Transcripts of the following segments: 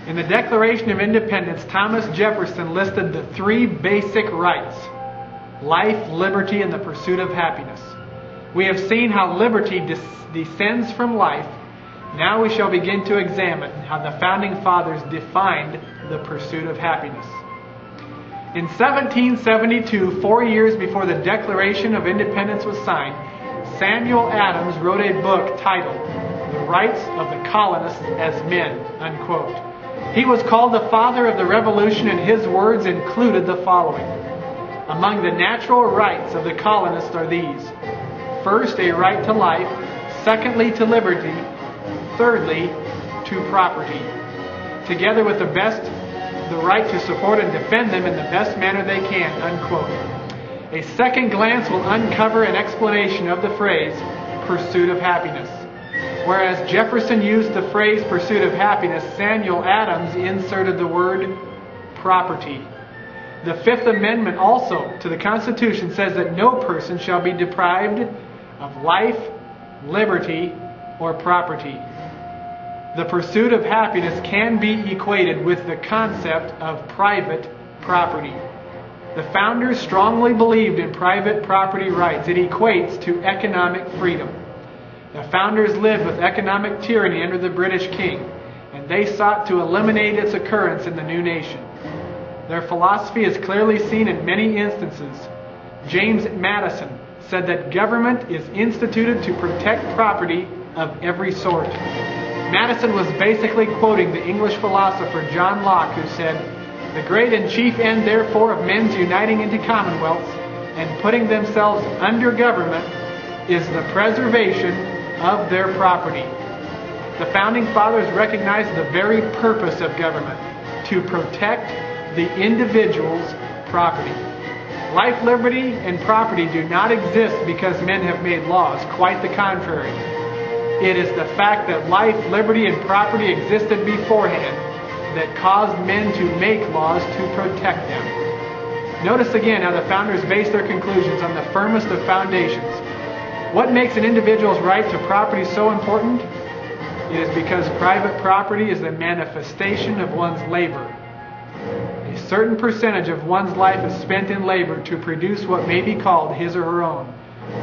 In the Declaration of Independence, Thomas Jefferson listed the three basic rights: life, liberty, and the pursuit of happiness. We have seen how liberty descends from life. Now we shall begin to examine how the Founding Fathers defined the pursuit of happiness. In 1772, 4 years before the Declaration of Independence was signed, Samuel Adams wrote a book titled "The Rights of the Colonists as Men," unquote. He was called the father of the Revolution, and his words included the following: among the natural rights of the colonists are these: first, a right to life; secondly, to liberty; thirdly, to property, together with the right to support and defend them in the best manner they can, unquote. A second glance will uncover an explanation of the phrase pursuit of happiness. Whereas Jefferson used the phrase pursuit of happiness, Samuel Adams inserted the word property. The Fifth Amendment also to the Constitution says that no person shall be deprived of life, liberty, or property. The pursuit of happiness can be equated with the concept of private property. The founders strongly believed in private property rights. It equates to economic freedom. The founders lived with economic tyranny under the British king, and they sought to eliminate its occurrence in the new nation. Their philosophy is clearly seen in many instances. James Madison said that government is instituted to protect property of every sort. Madison was basically quoting the English philosopher John Locke, who said, "The great and chief end, therefore, of men's uniting into commonwealths and putting themselves under government is the preservation of their property." The Founding Fathers recognized the very purpose of government: to protect the individual's property. Life, liberty, and property do not exist because men have made laws. Quite the contrary. It is the fact that life, liberty, and property existed beforehand that caused men to make laws to protect them. Notice again how the founders based their conclusions on the firmest of foundations. What makes an individual's right to property so important? It is because private property is the manifestation of one's labor. A certain percentage of one's life is spent in labor to produce what may be called his or her own.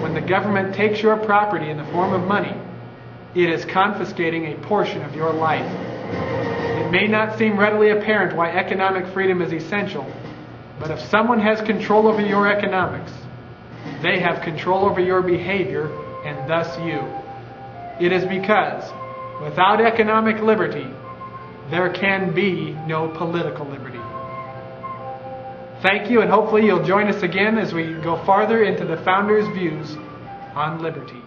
When the government takes your property in the form of money, it is confiscating a portion of your life. It may not seem readily apparent why economic freedom is essential, but if someone has control over your economics, they have control over your behavior and thus you. It is because without economic liberty, there can be no political liberty. Thank you, and hopefully you'll join us again as we go farther into the Founders' views on liberty.